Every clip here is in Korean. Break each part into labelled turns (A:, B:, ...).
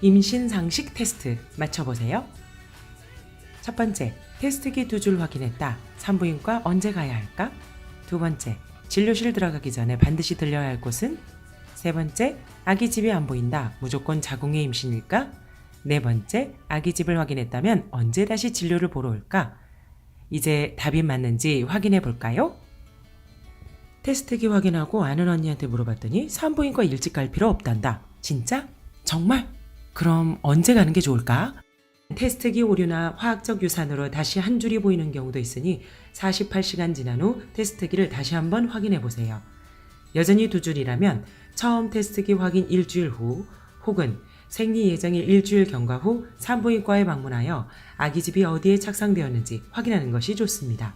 A: 임신 상식 테스트 맞춰보세요. 첫 번째, 테스트기 2줄 확인했다. 산부인과 언제 가야 할까? 두 번째, 진료실 들어가기 전에 반드시 들려야 할 곳은? 세 번째, 아기 집이 안 보인다. 무조건 자궁의 임신일까? 네 번째, 아기 집을 확인했다면 언제 다시 진료를 보러 올까? 이제 답이 맞는지 확인해 볼까요? 테스트기 확인하고 아는 언니한테 물어봤더니 산부인과 일찍 갈 필요 없단다. 진짜? 정말? 그럼 언제 가는 게 좋을까? 테스트기 오류나 화학적 유산으로 다시 한 줄이 보이는 경우도 있으니 48시간 지난 후 테스트기를 다시 한번 확인해 보세요. 여전히 2줄이라면 처음 테스트기 확인 일주일 후 혹은 생리 예정일 일주일 경과 후 산부인과에 방문하여 아기집이 어디에 착상되었는지 확인하는 것이 좋습니다.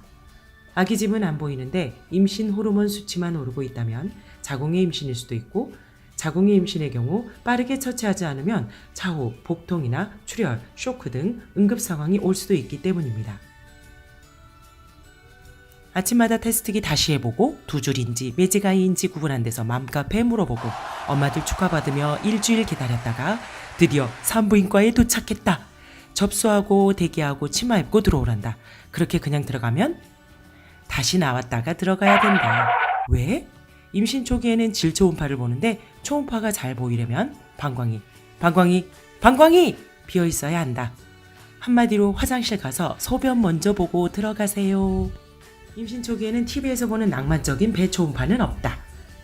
A: 아기집은 안 보이는데 임신 호르몬 수치만 오르고 있다면 자궁의 임신일 수도 있고, 자궁의 임신의 경우 빠르게 처치하지 않으면 차후 복통이나 출혈, 쇼크 등 응급 상황이 올 수도 있기 때문입니다. 아침마다 테스트기 다시 해보고 2줄인지 매지가이인지 구분 안 돼서 맘카페에 물어보고 엄마들 축하받으며 일주일 기다렸다가 드디어 산부인과에 도착했다. 접수하고 대기하고 치마 입고 들어오란다. 그렇게 그냥 들어가면 다시 나왔다가 들어가야 된다. 왜? 임신 초기에는 질 초음파를 보는데 초음파가 잘 보이려면 방광이 비어 있어야 한다. 한마디로 화장실 가서 소변 먼저 보고 들어가세요. 임신 초기에는 TV에서 보는 낭만적인 배 초음파는 없다.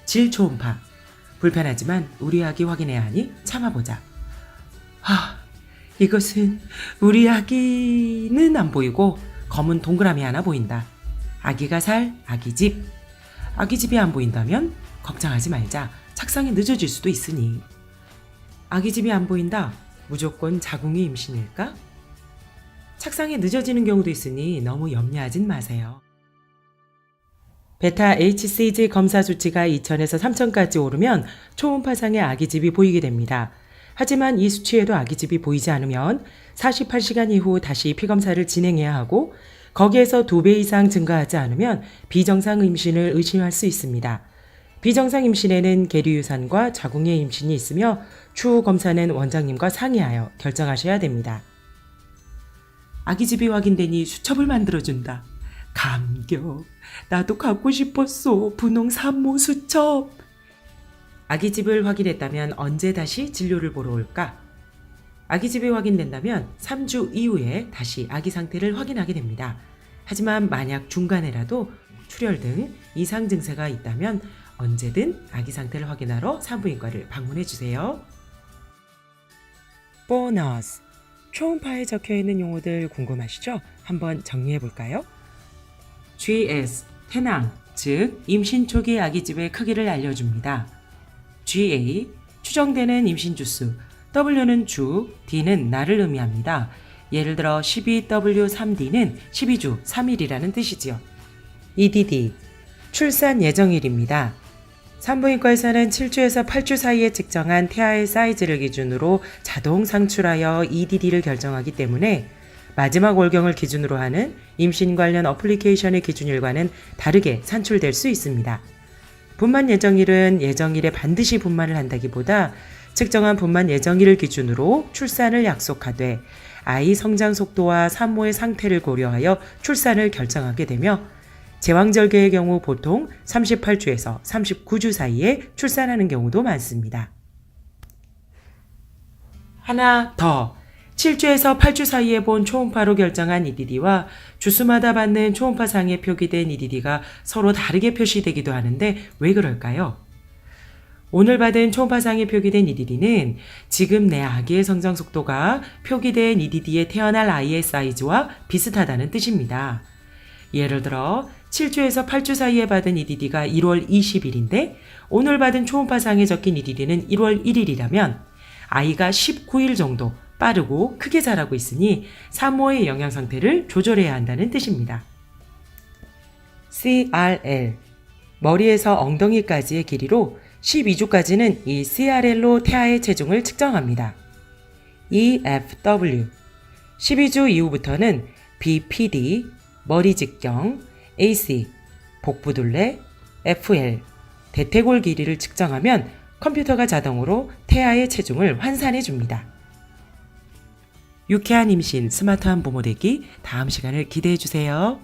A: 질 초음파. 불편하지만 우리 아기 확인해야 하니 참아보자. 이것은 우리 아기는 안 보이고 검은 동그라미 하나 보인다. 아기가 살 아기집. 아기집이 안 보인다면 걱정하지 말자. 착상이 늦어질 수도 있으니. 아기집이 안 보인다. 무조건 자궁의 임신일까? 착상이 늦어지는 경우도 있으니 너무 염려하진 마세요. 베타 HCG 검사 수치가 2000에서 3000까지 오르면 초음파상의 아기집이 보이게 됩니다. 하지만 이 수치에도 아기집이 보이지 않으면 48시간 이후 다시 피검사를 진행해야 하고, 거기에서 2배 이상 증가하지 않으면 비정상 임신을 의심할 수 있습니다. 비정상 임신에는 계류유산과 자궁의 임신이 있으며 추후 검사는 원장님과 상의하여 결정하셔야 됩니다. 아기집이 확인되니 수첩을 만들어준다. 감격. 나도 갖고 싶었어. 분홍 산모 수첩. 아기집을 확인했다면 언제 다시 진료를 보러 올까? 아기집이 확인된다면 3주 이후에 다시 아기 상태를 확인하게 됩니다. 하지만 만약 중간에라도 출혈 등 이상 증세가 있다면 언제든 아기 상태를 확인하러 산부인과를 방문해 주세요. 보너스. 초음파에 적혀있는 용어들 궁금하시죠? 한번 정리해 볼까요? GS, 태낭, 즉 임신 초기 아기집의 크기를 알려줍니다. GA, 추정되는 임신 주수, W는 주, D는 날을 의미합니다. 예를 들어 12W3D는 12주 3일이라는 뜻이지요. EDD, 출산 예정일입니다. 산부인과에서는 7주에서 8주 사이에 측정한 태아의 사이즈를 기준으로 자동 상출하여 EDD를 결정하기 때문에 마지막 월경을 기준으로 하는 임신 관련 어플리케이션의 기준일과는 다르게 산출될 수 있습니다. 분만 예정일은 예정일에 반드시 분만을 한다기보다 측정한 분만 예정일을 기준으로 출산을 약속하되 아이 성장 속도와 산모의 상태를 고려하여 출산을 결정하게 되며, 제왕절개의 경우 보통 38주에서 39주 사이에 출산하는 경우도 많습니다. 하나 더. 7주에서 8주 사이에 본 초음파로 결정한 EDD와 주수마다 받는 초음파상에 표기된 EDD가 서로 다르게 표시되기도 하는데 왜 그럴까요? 오늘 받은 초음파상에 표기된 EDD는 지금 내 아기의 성장 속도가 표기된 EDD에 태어날 아이의 사이즈와 비슷하다는 뜻입니다. 예를 들어 7주에서 8주 사이에 받은 EDD가 1월 20일인데 오늘 받은 초음파상에 적힌 EDD는 1월 1일이라면 아이가 19일 정도 빠르고 크게 자라고 있으니 산모의 영양 상태를 조절해야 한다는 뜻입니다. CRL, 머리에서 엉덩이까지의 길이로 12주까지는 이 CRL로 태아의 체중을 측정합니다. EFW, 12주 이후부터는 BPD, 머리 직경, AC, 복부둘레, FL, 대퇴골 길이를 측정하면 컴퓨터가 자동으로 태아의 체중을 환산해 줍니다. 유쾌한 임신, 스마트한 부모 되기 다음 시간을 기대해 주세요.